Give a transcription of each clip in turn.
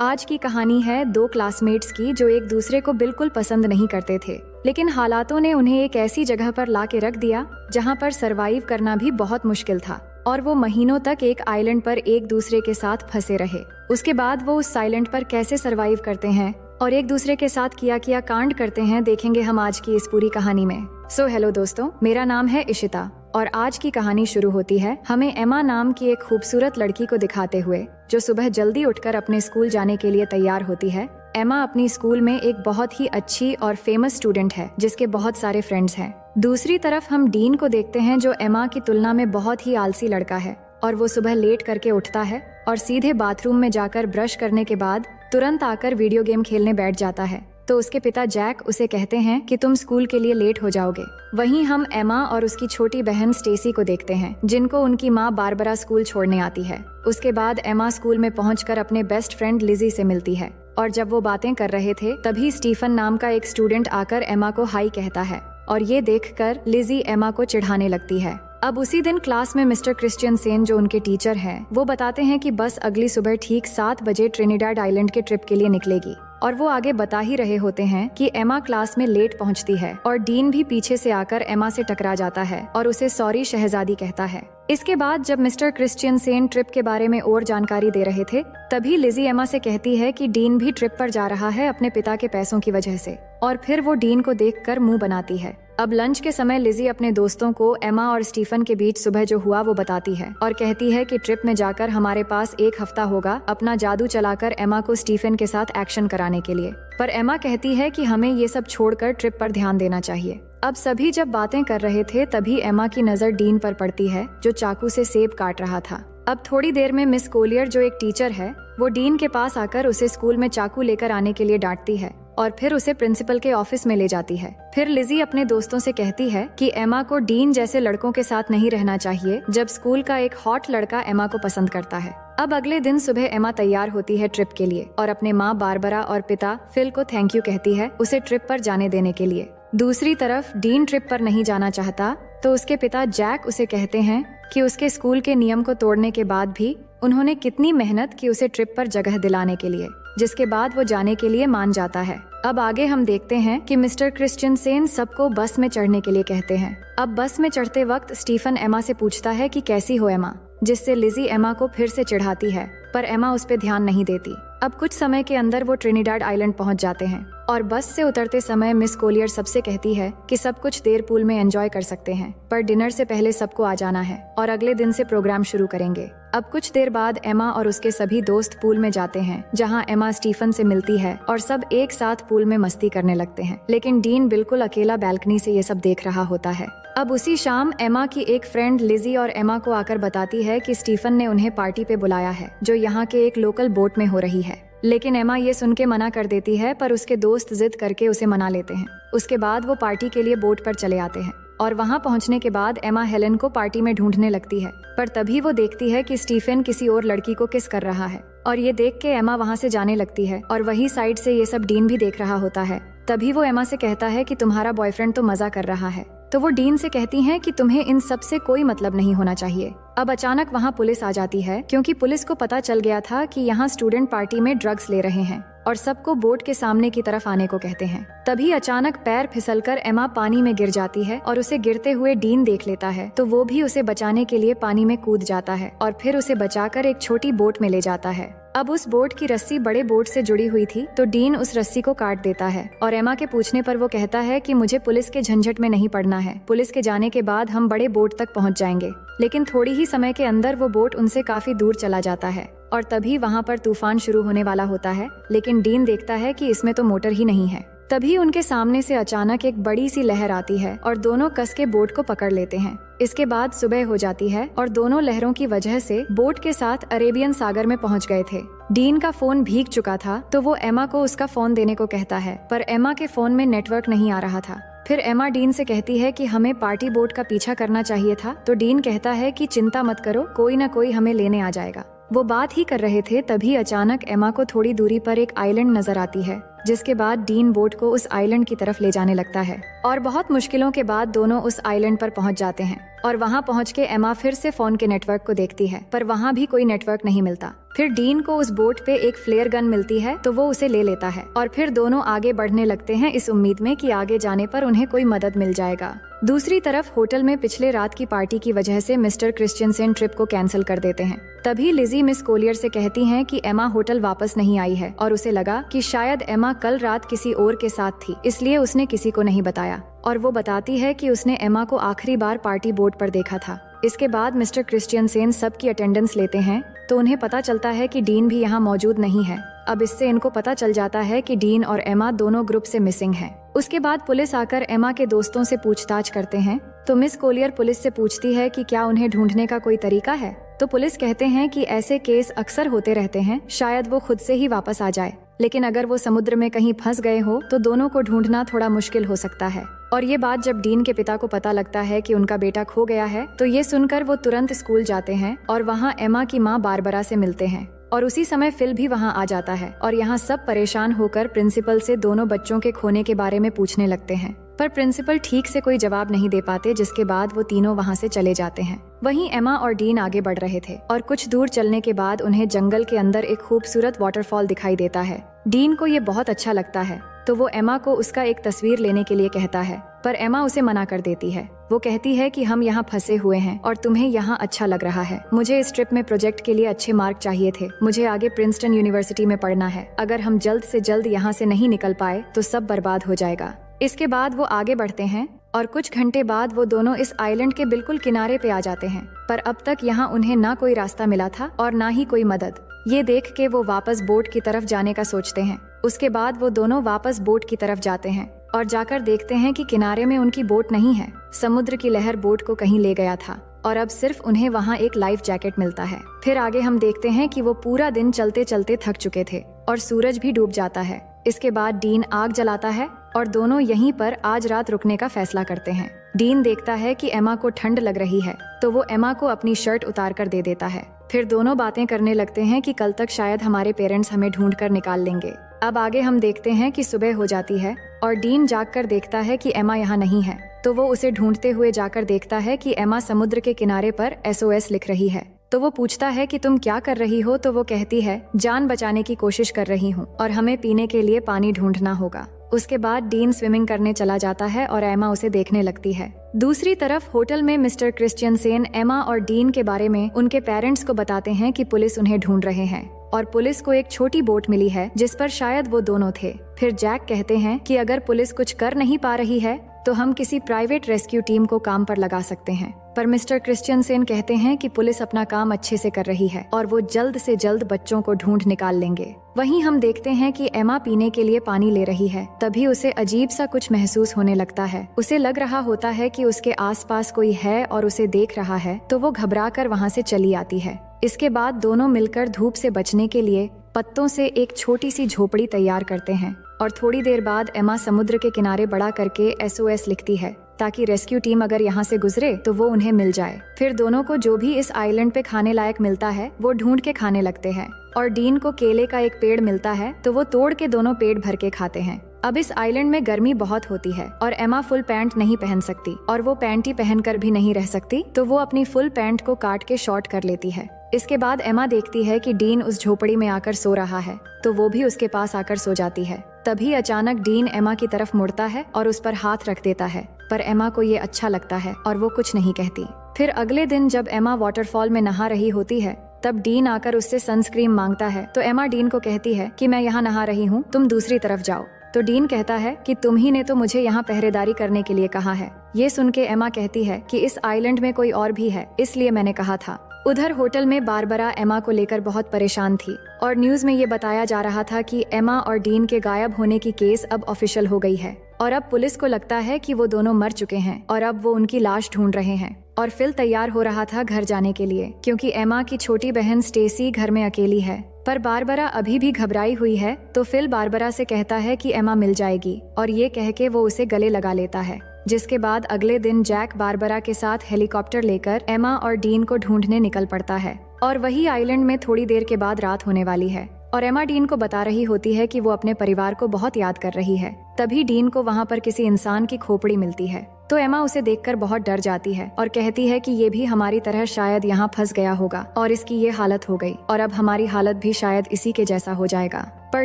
आज की कहानी है दो क्लासमेट्स की जो एक दूसरे को बिल्कुल पसंद नहीं करते थे, लेकिन हालातों ने उन्हें एक ऐसी जगह पर ला के रख दिया जहाँ पर सरवाइव करना भी बहुत मुश्किल था और वो महीनों तक एक आइलैंड पर एक दूसरे के साथ फंसे रहे। उसके बाद वो उस आइलैंड पर कैसे सरवाइव करते हैं और एक दूसरे के साथ किया कांड करते हैं, देखेंगे हम आज की इस पूरी कहानी में। सो हेलो दोस्तों, मेरा नाम है इशिता और आज की कहानी शुरू होती है हमें एमा नाम की एक खूबसूरत लड़की को दिखाते हुए जो सुबह जल्दी उठकर अपने स्कूल जाने के लिए तैयार होती है। एमा अपनी स्कूल में एक बहुत ही अच्छी और फेमस स्टूडेंट है जिसके बहुत सारे फ्रेंड्स हैं। दूसरी तरफ हम डीन को देखते हैं जो एमा की तुलना में बहुत ही आलसी लड़का है और वो सुबह लेट करके उठता है और सीधे बाथरूम में जाकर ब्रश करने के बाद तुरंत आकर वीडियो गेम खेलने बैठ जाता है। तो उसके पिता जैक उसे कहते हैं कि तुम स्कूल के लिए लेट हो जाओगे। वहीं हम एमा और उसकी छोटी बहन स्टेसी को देखते हैं जिनको उनकी माँ बारबरा स्कूल छोड़ने आती है। उसके बाद एमा स्कूल में पहुंचकर अपने बेस्ट फ्रेंड लिजी से मिलती है और जब वो बातें कर रहे थे तभी स्टीफन नाम का एक स्टूडेंट आकर एमा को हाई कहता है और ये देखकर लिजी एमा को चिढ़ाने लगती है। अब उसी दिन क्लास में मिस्टर क्रिश्चियनसेन जो उनके टीचर हैं, वो बताते हैं कि बस अगली सुबह ठीक 7 बजे ट्रिनिडाड आइलैंड के ट्रिप के लिए निकलेगी और वो आगे बता ही रहे होते हैं कि एमा क्लास में लेट पहुंचती है और डीन भी पीछे से आकर एमा से टकरा जाता है और उसे सॉरी शहजादी कहता है। इसके बाद जब मिस्टर क्रिश्चियनसेन ट्रिप के बारे में और जानकारी दे रहे थे तभी लिजी एमा से कहती है कि डीन भी ट्रिप पर जा रहा है अपने पिता के पैसों की वजह से और फिर वो डीन को देखकर मुंह बनाती है। अब लंच के समय लिजी अपने दोस्तों को एमा और स्टीफन के बीच सुबह जो हुआ वो बताती है और कहती है कि ट्रिप में जाकर हमारे पास 1 हफ्ता होगा अपना जादू चलाकर एमा को स्टीफन के साथ एक्शन कराने के लिए। पर एमा कहती है कि हमें ये सब छोड़कर ट्रिप पर ध्यान देना चाहिए। अब सभी जब बातें कर रहे थे तभी एमा की नजर डीन पर पड़ती है जो चाकू से सेब काट रहा था। अब थोड़ी देर में मिस कोलियर जो एक टीचर है वो डीन के पास आकर उसे स्कूल में चाकू लेकर आने के लिए डांटती है और फिर उसे प्रिंसिपल के ऑफिस में ले जाती है। फिर लिजी अपने दोस्तों से कहती है कि एमा को डीन जैसे लड़कों के साथ नहीं रहना चाहिए जब स्कूल का एक हॉट लड़का एमा को पसंद करता है। अब अगले दिन सुबह एमा तैयार होती है ट्रिप के लिए और अपने माँ बारबरा और पिता फिल को थैंक यू कहती है उसे ट्रिप पर जाने देने के लिए। दूसरी तरफ डीन ट्रिप पर नहीं जाना चाहता तो उसके पिता जैक उसे कहते हैं कि उसके स्कूल के नियम को तोड़ने के बाद भी उन्होंने कितनी मेहनत की उसे ट्रिप पर जगह दिलाने के लिए, जिसके बाद वो जाने के लिए मान जाता है। अब आगे हम देखते हैं कि मिस्टर क्रिश्चियनसेन सबको बस में चढ़ने के लिए कहते हैं। अब बस में चढ़ते वक्त स्टीफन एमा से पूछता है कि कैसी हो एमा, जिससे लिजी एमा को फिर से चिढ़ाती है पर एमा उस पे ध्यान नहीं देती। अब कुछ समय के अंदर वो ट्रिनिडाड आइलैंड पहुंच जाते हैं और बस से उतरते समय मिस कोलियर सबसे कहती है कि सब कुछ देर पूल में एंजॉय कर सकते हैं पर डिनर से पहले सबको आ जाना है और अगले दिन से प्रोग्राम शुरू करेंगे। अब कुछ देर बाद एमा और उसके सभी दोस्त पूल में जाते हैं जहां एमा स्टीफन से मिलती है और सब एक साथ पूल में मस्ती करने लगते हैं, लेकिन डीन बिल्कुल अकेला बैल्कनी से ये सब देख रहा होता है। अब उसी शाम एमा की एक फ्रेंड लिजी और एमा को आकर बताती है कि स्टीफन ने उन्हें पार्टी पे बुलाया है जो यहाँ के एक लोकल बोट में हो रही है, लेकिन एमा ये सुन के मना कर देती है पर उसके दोस्त जिद करके उसे मना लेते हैं। उसके बाद वो पार्टी के लिए बोट पर चले आते हैं और वहाँ पहुँचने के बाद एमा हेलन को पार्टी में ढूंढने लगती है पर तभी वो देखती है कि स्टीफन किसी और लड़की को किस कर रहा है और ये देख के एमा वहाँ से जाने लगती है और वही साइड से ये सब डीन भी देख रहा होता है। तभी वो एमा से कहता है कि तुम्हारा बॉयफ्रेंड तो मजा कर रहा है, तो वो डीन से कहती हैं कि तुम्हें इन सब से कोई मतलब नहीं होना चाहिए। अब अचानक वहाँ पुलिस आ जाती है क्योंकि पुलिस को पता चल गया था कि यहाँ स्टूडेंट पार्टी में ड्रग्स ले रहे हैं और सबको बोट के सामने की तरफ आने को कहते हैं। तभी अचानक पैर फिसलकर एमा पानी में गिर जाती है और उसे गिरते हुए डीन देख लेता है तो वो भी उसे बचाने के लिए पानी में कूद जाता है और फिर उसे बचाकर एक छोटी बोट में ले जाता है। अब उस बोट की रस्सी बड़े बोट से जुड़ी हुई थी तो डीन उस रस्सी को काट देता है और एमा के पूछने पर वो कहता है कि मुझे पुलिस के झंझट में नहीं पड़ना है, पुलिस के जाने के बाद हम बड़े बोट तक पहुंच जाएंगे। लेकिन थोड़ी ही समय के अंदर वो बोट उनसे काफी दूर चला जाता है और तभी वहाँ पर तूफान शुरू होने वाला होता है, लेकिन डीन देखता है कि इसमें तो मोटर ही नहीं है। तभी उनके सामने से अचानक एक बड़ी सी लहर आती है और दोनों कस के बोट को पकड़ लेते हैं। इसके बाद सुबह हो जाती है और दोनों लहरों की वजह से बोट के साथ अरेबियन सागर में पहुंच गए थे। डीन का फोन भीग चुका था तो वो एमा को उसका फोन देने को कहता है पर एमा के फोन में नेटवर्क नहीं आ रहा था। फिर एमा डीन से कहती है कि हमें पार्टी बोट का पीछा करना चाहिए था तो डीन कहता है कि चिंता मत करो, कोई ना कोई हमें लेने आ जाएगा। वो बात ही कर रहे थे तभी अचानक एमा को थोड़ी दूरी पर एक आइलैंड नजर आती है जिसके बाद डीन बोट को उस आइलैंड की तरफ ले जाने लगता है और बहुत मुश्किलों के बाद दोनों उस आइलैंड पर पहुंच जाते हैं। और वहां पहुंच के एमा फिर से फोन के नेटवर्क को देखती है, पर वहां भी कोई नेटवर्क नहीं मिलता। फिर डीन को उस बोट पे एक फ्लेयर गन मिलती है, तो वो उसे ले लेता है और फिर दोनों आगे बढ़ने लगते हैं इस उम्मीद में कि आगे जाने पर उन्हें कोई मदद मिल जाएगा। दूसरी तरफ होटल में पिछले रात की पार्टी की वजह से मिस्टर क्रिश्चियनसेन ट्रिप को कैंसिल कर देते हैं। तभी लिजी मिस कोलियर से कहती हैं कि एमा होटल वापस नहीं आई है और उसे लगा कि शायद एमा कल रात किसी और के साथ थी, इसलिए उसने किसी को नहीं बताया। और वो बताती है कि उसने एमा को आखिरी बार पार्टी बोट पर देखा था। इसके बाद मिस्टर क्रिश्चियनसेन सबकी अटेंडेंस लेते हैं, तो उन्हें पता चलता है कि डीन भी यहाँ मौजूद नहीं है। अब इससे इनको पता चल जाता है कि डीन और एमा दोनों ग्रुप से मिसिंग हैं। उसके बाद पुलिस आकर एमा के दोस्तों से पूछताछ करते हैं, तो मिस कोलियर पुलिस से पूछती है कि क्या उन्हें ढूंढने का कोई तरीका है। तो पुलिस कहते हैं कि ऐसे केस अक्सर होते रहते हैं, शायद वो खुद से ही वापस आ जाए, लेकिन अगर वो समुद्र में कहीं फंस गए हो तो दोनों को ढूंढना थोड़ा मुश्किल हो सकता है। और ये बात जब डीन के पिता को पता लगता है कि उनका बेटा खो गया है, तो ये सुनकर वो तुरंत स्कूल जाते हैं और वहाँ एमा की माँ बारबरा से मिलते हैं। और उसी समय फिल भी वहाँ आ जाता है और यहाँ सब परेशान होकर प्रिंसिपल से दोनों बच्चों के खोने के बारे में पूछने लगते हैं, पर प्रिंसिपल ठीक से कोई जवाब नहीं दे पाते, जिसके बाद वो तीनों वहाँ से चले जाते हैं। वहीं एमा और डीन आगे बढ़ रहे थे और कुछ दूर चलने के बाद उन्हें जंगल के अंदर एक खूबसूरत वाटरफॉल दिखाई देता है। डीन को ये बहुत अच्छा लगता है, तो वो एमा को उसका एक तस्वीर लेने के लिए कहता है, पर एमा उसे मना कर देती है। वो कहती है कि हम यहाँ फंसे हुए हैं और तुम्हें यहाँ अच्छा लग रहा है। मुझे इस ट्रिप में प्रोजेक्ट के लिए अच्छे मार्क चाहिए थे। मुझे आगे प्रिंसटन यूनिवर्सिटी में पढ़ना है। अगर हम जल्द से जल्द यहाँ से नहीं निकल पाए तो सब बर्बाद हो जाएगा। इसके बाद वो आगे बढ़ते हैं और कुछ घंटे बाद वो दोनों इस आइलैंड के बिल्कुल किनारे पे आ जाते हैं, पर अब तक यहाँ उन्हें ना कोई रास्ता मिला था और ना ही कोई मदद। ये देख के वो वापस बोट की तरफ जाने का सोचते हैं। उसके बाद वो दोनों वापस बोट की तरफ जाते हैं और जाकर देखते हैं कि किनारे में उनकी बोट नहीं है। समुद्र की लहर बोट को कहीं ले गया था और अब सिर्फ उन्हें वहाँ एक लाइफ जैकेट मिलता है। फिर आगे हम देखते हैं कि वो पूरा दिन चलते चलते थक चुके थे और सूरज भी डूब जाता है। इसके बाद डीन आग जलाता है और दोनों यहीं पर आज रात रुकने का फैसला करते हैं। डीन देखता है कि एमा को ठंड लग रही है, तो वो एमा को अपनी शर्ट उतार कर दे देता है। फिर दोनों बातें करने लगते हैं कि कल तक शायद हमारे पेरेंट्स हमें ढूंढ कर निकाल लेंगे। अब आगे हम देखते हैं कि सुबह हो जाती है और डीन जागकर देखता है कि एमा यहाँ नहीं है, तो वो उसे ढूंढते हुए जाकर देखता है कि एमा समुद्र के किनारे पर SOS लिख रही है। तो वो पूछता है कि तुम क्या कर रही हो, तो वो कहती है जान बचाने की कोशिश कर रही हूँ और हमें पीने के लिए पानी ढूंढना होगा। उसके बाद डीन स्विमिंग करने चला जाता है और एमा उसे देखने लगती है। दूसरी तरफ होटल में मिस्टर क्रिश्चियनसेन एमा और डीन के बारे में उनके पेरेंट्स को बताते हैं कि पुलिस उन्हें ढूंढ रहे हैं और पुलिस को एक छोटी बोट मिली है जिस पर शायद वो दोनों थे। फिर जैक कहते हैं कि अगर पुलिस कुछ कर नहीं पा रही है तो हम किसी प्राइवेट रेस्क्यू टीम को काम पर लगा सकते हैं, पर मिस्टर क्रिश्चियनसेन कहते हैं कि पुलिस अपना काम अच्छे से कर रही है और वो जल्द से जल्द बच्चों को ढूंढ निकाल लेंगे। वहीं हम देखते हैं कि एमा पीने के लिए पानी ले रही है, तभी उसे अजीब सा कुछ महसूस होने लगता है। उसे लग रहा होता है कि उसके आसपास कोई है और उसे देख रहा है, तो वो घबराकर वहाँ से चली आती है। इसके बाद दोनों मिलकर धूप से बचने के लिए पत्तों से एक छोटी सी झोपड़ी तैयार करते हैं और थोड़ी देर बाद एमा समुद्र के किनारे बड़ा करके SOS लिखती है ताकि रेस्क्यू टीम अगर यहाँ से गुजरे तो वो उन्हें मिल जाए। फिर दोनों को जो भी इस आइलैंड पे खाने लायक मिलता है वो ढूंढ के खाने लगते हैं और डीन को केले का एक पेड़ मिलता है, तो वो तोड़ के दोनों पेट भर के खाते हैं। अब इस आइलैंड में गर्मी बहुत होती है और एमा फुल पैंट नहीं पहन सकती और वो पैंटी पहनकर भी नहीं रह सकती, तो वो अपनी फुल पैंट को काट के शॉर्ट कर लेती है। इसके बाद एमा देखती है कि डीन उस झोपड़ी में आकर सो रहा है, तो वो भी उसके पास आकर सो जाती है। तभी अचानक डीन एमा की तरफ मुड़ता है और उस पर हाथ रख देता है, पर एमा को ये अच्छा लगता है और वो कुछ नहीं कहती। फिर अगले दिन जब एमा वाटरफॉल में नहा रही होती है, तब डीन आकर उससे सनस्क्रीन मांगता है, तो एमा डीन को कहती है कि मैं यहाँ नहा रही हूँ, तुम दूसरी तरफ जाओ। तो डीन कहता है कि तुम ही ने तो मुझे यहाँ पहरेदारी करने के लिए कहा है। ये सुन के एमा कहती है कि इस आइलैंड में कोई और भी है, इसलिए मैंने कहा था। उधर होटल में बारबरा एमा को लेकर बहुत परेशान थी और न्यूज में ये बताया जा रहा था कि एमा और डीन के गायब होने की केस अब ऑफिशियल हो गई है और अब पुलिस को लगता है कि वो दोनों मर चुके हैं और अब वो उनकी लाश ढूंढ रहे हैं। और फिल तैयार हो रहा था घर जाने के लिए, क्योंकि एमा की छोटी बहन स्टेसी घर में अकेली है, पर बारबरा अभी भी घबराई हुई है। तो फिल बारबरा से कहता है कि एमा मिल जाएगी और ये कह के वो उसे गले लगा लेता है। जिसके बाद अगले दिन जैक बारबरा के साथ हेलीकॉप्टर लेकर एमा और डीन को ढूंढने निकल पड़ता है और वही आइलैंड में थोड़ी देर के बाद रात होने वाली है। और एमा डीन को बता रही होती है कि वो अपने परिवार को बहुत याद कर रही है। तभी डीन को वहाँ पर किसी इंसान की खोपड़ी मिलती है, तो एमा उसे देखकर बहुत डर जाती है और कहती है कि ये भी हमारी तरह शायद यहाँ फंस गया होगा और इसकी ये हालत हो गई और अब हमारी हालत भी शायद इसी के जैसा हो जाएगा। पर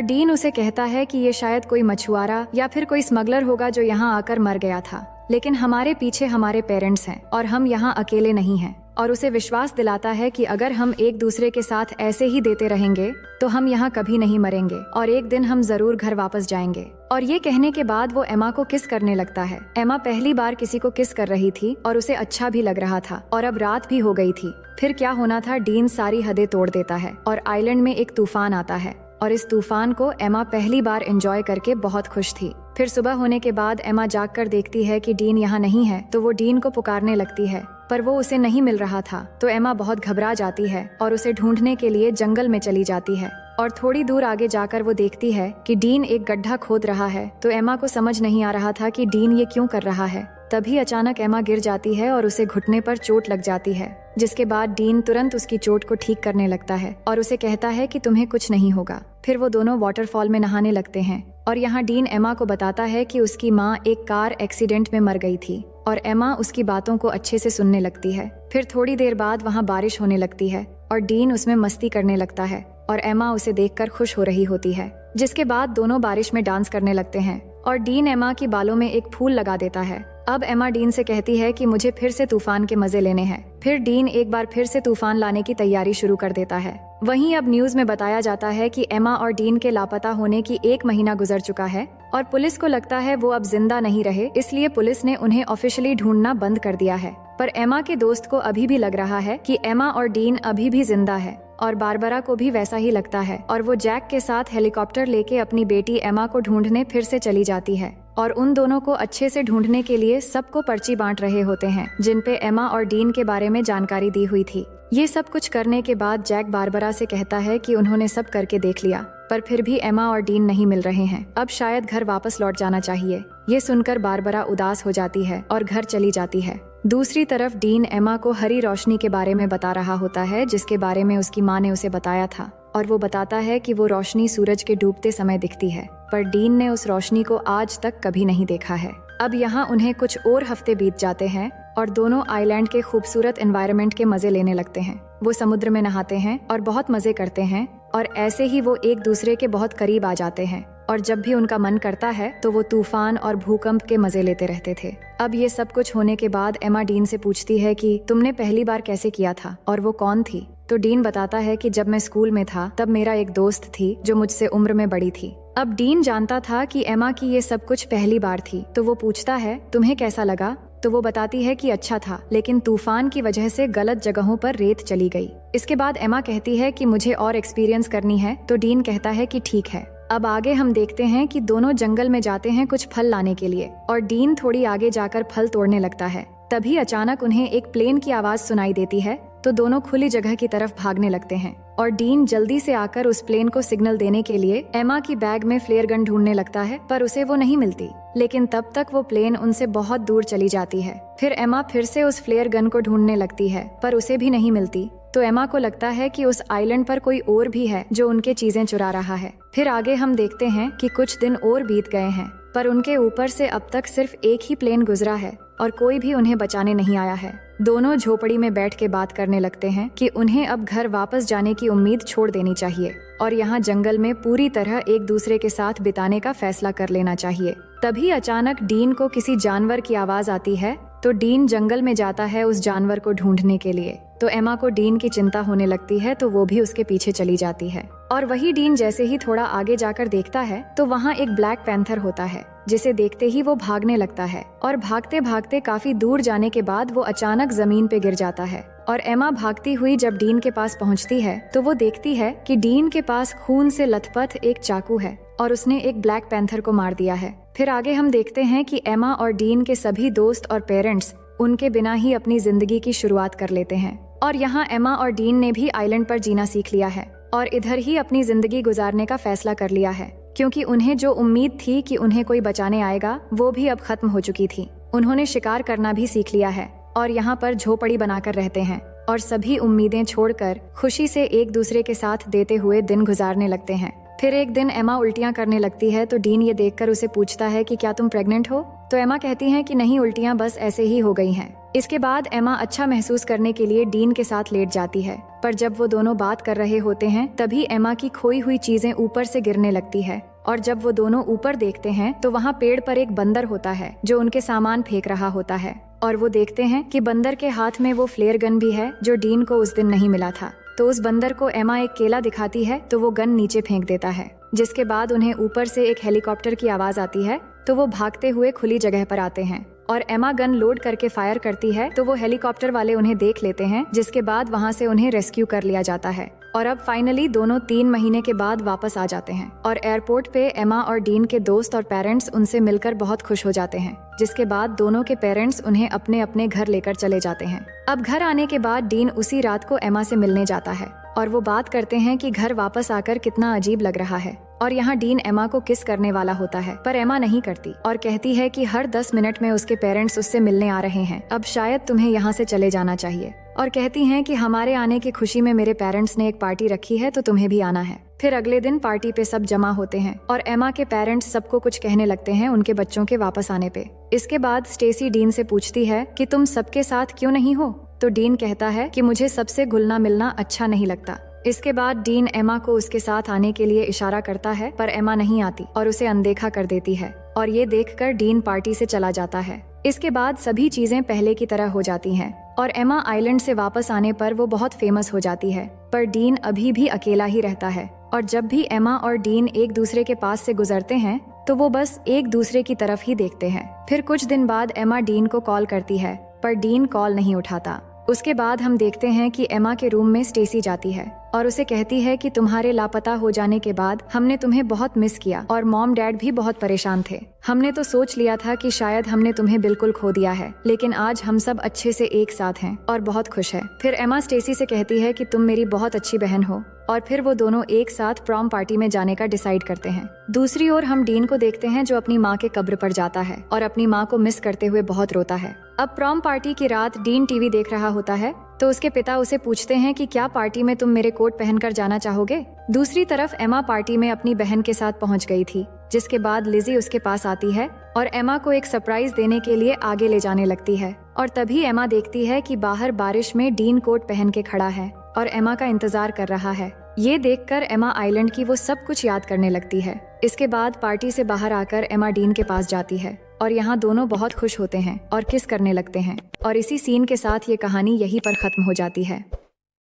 डीन उसे कहता है कि ये शायद कोई मछुआरा या फिर कोई स्मगलर होगा जो यहाँ आकर मर गया था, लेकिन हमारे पीछे हमारे पेरेंट्स हैं और हम यहाँ अकेले नहीं हैं। और उसे विश्वास दिलाता है कि अगर हम एक दूसरे के साथ ऐसे ही देते रहेंगे तो हम यहाँ कभी नहीं मरेंगे और एक दिन हम जरूर घर वापस जाएंगे। और ये कहने के बाद वो एमा को किस करने लगता है। एमा पहली बार किसी को किस कर रही थी और उसे अच्छा भी लग रहा था और अब रात भी हो गई थी। फिर क्या होना था, डीन सारी हदें तोड़ देता है और आइलैंड में एक तूफान आता है और इस तूफान को एमा पहली बार एंजॉय करके बहुत खुश थी। फिर सुबह होने के बाद एमा जाग कर देखती है कि डीन यहाँ नहीं है, तो वो डीन को पुकारने लगती है पर वो उसे नहीं मिल रहा था। तो एमा बहुत घबरा जाती है और उसे ढूंढने के लिए जंगल में चली जाती है और थोड़ी दूर आगे जाकर वो देखती है कि डीन एक गड्ढा खोद रहा है। तो एमा को समझ नहीं आ रहा था कि डीन ये क्यों कर रहा है। तभी अचानक एमा गिर जाती है और उसे घुटने पर चोट लग जाती है, जिसके बाद डीन तुरंत उसकी चोट को ठीक करने लगता है और उसे कहता है कि तुम्हें कुछ नहीं होगा। फिर वो दोनों वाटरफॉल में नहाने लगते हैं और यहाँ डीन एमा को बताता है कि उसकी माँ एक कार एक्सीडेंट में मर गई थी और एमा उसकी बातों को अच्छे से सुनने लगती है। फिर थोड़ी देर बाद वहाँ बारिश होने लगती है और डीन उसमें मस्ती करने लगता है और एमा उसे देखकर खुश हो रही होती है, जिसके बाद दोनों बारिश में डांस करने लगते हैं और डीन एमा की बालों में एक फूल लगा देता है। अब एमा डीन से कहती है कि मुझे फिर से तूफान के मजे लेने हैं। फिर डीन एक बार फिर से तूफान लाने की तैयारी शुरू कर देता है। वहीं अब न्यूज में बताया जाता है कि एमा और डीन के लापता होने की 1 महीना गुजर चुका है और पुलिस को लगता है वो अब जिंदा नहीं रहे, इसलिए पुलिस ने उन्हें ऑफिशियली ढूंढना बंद कर दिया है। पर एमा के दोस्त को अभी भी लग रहा है कि एमा और डीन अभी भी जिंदा है और बारबरा को भी वैसा ही लगता है और वो जैक के साथ हेलीकॉप्टर लेके अपनी बेटी एमा को ढूंढने फिर से चली जाती है और उन दोनों को अच्छे से ढूंढने के लिए सबको पर्ची बांट रहे होते हैं, जिन पे एमा और डीन के बारे में जानकारी दी हुई थी। ये सब कुछ करने के बाद जैक बारबरा से कहता है कि उन्होंने सब करके देख लिया, पर फिर भी एमा और डीन नहीं मिल रहे हैं। अब शायद घर वापस लौट जाना चाहिए। ये सुनकर बारबरा उदास हो जाती है और घर चली जाती है। दूसरी तरफ डीन एमा को हरी रोशनी के बारे में बता रहा होता है, जिसके बारे में उसकी माँ ने उसे बताया था और वो बताता है कि वो रोशनी सूरज के डूबते समय दिखती है, पर डीन ने उस रोशनी को आज तक कभी नहीं देखा है। अब यहाँ उन्हें कुछ और हफ्ते बीत जाते हैं और दोनों आइलैंड के खूबसूरत एनवायरनमेंट के मजे लेने लगते हैं। वो समुद्र में नहाते हैं और बहुत मजे करते हैं और ऐसे ही वो एक दूसरे के बहुत करीब आ जाते हैं और जब भी उनका मन करता है तो वो तूफान और भूकंप के मजे लेते रहते थे। अब ये सब कुछ होने के बाद एमा डीन से पूछती है कि तुमने पहली बार कैसे किया था और वो कौन थी। तो डीन बताता है कि जब मैं स्कूल में था तब मेरा एक दोस्त थी जो मुझसे उम्र में बड़ी थी। अब डीन जानता था कि एमा की ये सब कुछ पहली बार थी, तो वो पूछता है तुम्हें कैसा लगा। तो वो बताती है कि अच्छा था, लेकिन तूफान की वजह से गलत जगहों पर रेत चली गई। इसके बाद एमा कहती है कि मुझे और एक्सपीरियंस करनी है, तो डीन कहता है कि ठीक है। अब आगे हम देखते हैं कि दोनों जंगल में जाते हैं कुछ फल लाने के लिए और डीन थोड़ी आगे जाकर फल तोड़ने लगता है। तभी अचानक उन्हें एक प्लेन की आवाज सुनाई देती है, तो दोनों खुली जगह की तरफ भागने लगते हैं और डीन जल्दी से आकर उस प्लेन को सिग्नल देने के लिए एमा की बैग में फ्लेयर गन ढूंढने लगता है, पर उसे वो नहीं मिलती। लेकिन तब तक वो प्लेन उनसे बहुत दूर चली जाती है। फिर एमा फिर से उस फ्लेयर गन को ढूंढने लगती है, पर उसे भी नहीं मिलती। तो एमा को लगता है कि उस आइलैंड पर कोई और भी है जो उनके चीजें चुरा रहा है। फिर आगे हम देखते हैं कि कुछ दिन और बीत गए हैं, पर उनके ऊपर से अब तक सिर्फ एक ही प्लेन गुजरा है और कोई भी उन्हें बचाने नहीं आया है। दोनों झोपड़ी में बैठ के बात करने लगते हैं कि उन्हें अब घर वापस जाने की उम्मीद छोड़ देनी चाहिए और यहाँ जंगल में पूरी तरह एक दूसरे के साथ बिताने का फैसला कर लेना चाहिए। तभी अचानक डीन को किसी जानवर की आवाज आती है, तो डीन जंगल में जाता है उस जानवर को ढूंढने के लिए। तो एमा को डीन की चिंता होने लगती है, तो वो भी उसके पीछे चली जाती है और वही डीन जैसे ही थोड़ा आगे जाकर देखता है तो वहाँ एक ब्लैक पैंथर होता है, जिसे देखते ही वो भागने लगता है और भागते भागते काफी दूर जाने के बाद वो अचानक जमीन पे गिर जाता है। और एमा भागती हुई जब डीन के पास पहुँचती है तो वो देखती है कि डीन के पास खून से लथपथ एक चाकू है और उसने एक ब्लैक पैंथर को मार दिया है। फिर आगे हम देखते हैं कि एमा और डीन के सभी दोस्त और पेरेंट्स उनके बिना ही अपनी जिंदगी की शुरुआत कर लेते हैं और यहाँ एमा और डीन ने भी आइलैंड पर जीना सीख लिया है और इधर ही अपनी जिंदगी गुजारने का फैसला कर लिया है, क्योंकि उन्हें जो उम्मीद थी कि उन्हें कोई बचाने आएगा वो भी अब खत्म हो चुकी थी। उन्होंने शिकार करना भी सीख लिया है और यहाँ पर झोपड़ी बनाकर रहते हैं और सभी उम्मीदें छोड़कर खुशी से एक दूसरे के साथ देते हुए दिन गुजारने लगते हैं। फिर एक दिन एमा उल्टियां करने लगती है तो डीन ये देखकर उसे पूछता है कि क्या तुम प्रेग्नेंट हो? तो एमा कहती है कि नहीं, उल्टियां बस ऐसे ही हो गई हैं। इसके बाद एमा अच्छा महसूस करने के लिए डीन के साथ लेट जाती है, पर जब वो दोनों बात कर रहे होते हैं तभी एमा की खोई हुई चीजें ऊपर से गिरने लगती है और जब वो दोनों ऊपर देखते हैं तो वहाँ पेड़ पर एक बंदर होता है जो उनके सामान फेंक रहा होता है और वो देखते हैं कि बंदर के हाथ में वो फ्लेयर गन भी है जो डीन को उस दिन नहीं मिला था। तो उस बंदर को एमा एक केला दिखाती है तो वो गन नीचे फेंक देता है, जिसके बाद उन्हें ऊपर से एक हेलीकॉप्टर की आवाज आती है तो वो भागते हुए खुली जगह पर आते हैं और एमा गन लोड करके फायर करती है तो वो हेलीकॉप्टर वाले उन्हें देख लेते हैं, जिसके बाद वहाँ से उन्हें रेस्क्यू कर लिया जाता है और अब फाइनली दोनों 3 महीने के बाद वापस आ जाते हैं और एयरपोर्ट पे एमा और डीन के दोस्त और पेरेंट्स उनसे मिलकर बहुत खुश हो जाते हैं, जिसके बाद दोनों के पेरेंट्स उन्हें अपने अपने घर लेकर चले जाते हैं। अब घर आने के बाद डीन उसी रात को एमा से मिलने जाता है और वो बात करते हैं कि घर वापस आकर कितना अजीब लग रहा है और यहाँ डीन एमा को किस करने वाला होता है, पर एमा नहीं करती और कहती है कि हर 10 मिनट में उसके पेरेंट्स उससे मिलने आ रहे हैं, अब शायद तुम्हें यहाँ से चले जाना चाहिए। और कहती हैं कि हमारे आने की खुशी में मेरे पेरेंट्स ने एक पार्टी रखी है तो तुम्हें भी आना है। फिर अगले दिन पार्टी पे सब जमा होते हैं और एमा के पेरेंट्स सबको कुछ कहने लगते हैं उनके बच्चों के वापस आने पे। इसके बाद स्टेसी डीन से पूछती है कि तुम सबके साथ क्यों नहीं हो? तो डीन कहता है कि मुझे सबसे घुलना मिलना अच्छा नहीं लगता। इसके बाद डीन एमा को उसके साथ आने के लिए इशारा करता है पर एमा नहीं आती और उसे अनदेखा कर देती है और ये देखकर डीन पार्टी से चला जाता है। इसके बाद सभी चीजें पहले की तरह हो जाती हैं और एमा आइलैंड से वापस आने पर वो बहुत फेमस हो जाती है, पर डीन अभी भी अकेला ही रहता है और जब भी एमा और डीन एक दूसरे के पास से गुजरते हैं तो वो बस एक दूसरे की तरफ ही देखते हैं। फिर कुछ दिन बाद एमा डीन को कॉल करती है पर डीन कॉल नहीं उठाता। उसके बाद हम देखते हैं कि एमा के रूम में स्टेसी जाती है और उसे कहती है कि तुम्हारे लापता हो जाने के बाद हमने तुम्हें बहुत मिस किया और मॉम डैड भी बहुत परेशान थे। हमने तो सोच लिया था कि शायद हमने तुम्हें बिल्कुल खो दिया है, लेकिन आज हम सब अच्छे से एक साथ हैं और बहुत खुश है। फिर एमा स्टेसी से कहती है कि तुम मेरी बहुत अच्छी बहन हो और फिर वो दोनों एक साथ प्रॉम पार्टी में जाने का डिसाइड करते हैं। दूसरी ओर हम डीन को देखते हैं जो अपनी माँ के कब्र पर जाता है और अपनी माँ को मिस करते हुए बहुत रोता है। अब प्रॉम पार्टी की रात डीन टीवी देख रहा होता है तो उसके पिता उसे पूछते हैं कि क्या पार्टी में तुम मेरे कोट पहनकर जाना चाहोगे? दूसरी तरफ एमा पार्टी में अपनी बहन के साथ पहुंच गई थी, जिसके बाद लिजी उसके पास आती है और एमा को एक सरप्राइज देने के लिए आगे ले जाने लगती है और तभी एमा देखती है कि बाहर बारिश में डीन कोट पहन के खड़ा है और एमा का इंतजार कर रहा है। ये देखकर एमा आइलैंड की वो सब कुछ याद करने लगती है। इसके बाद पार्टी से बाहर आकर एमा डीन के पास जाती है और यहाँ दोनों बहुत खुश होते हैं और किस करने लगते हैं और इसी सीन के साथ ये कहानी यहीं पर खत्म हो जाती है।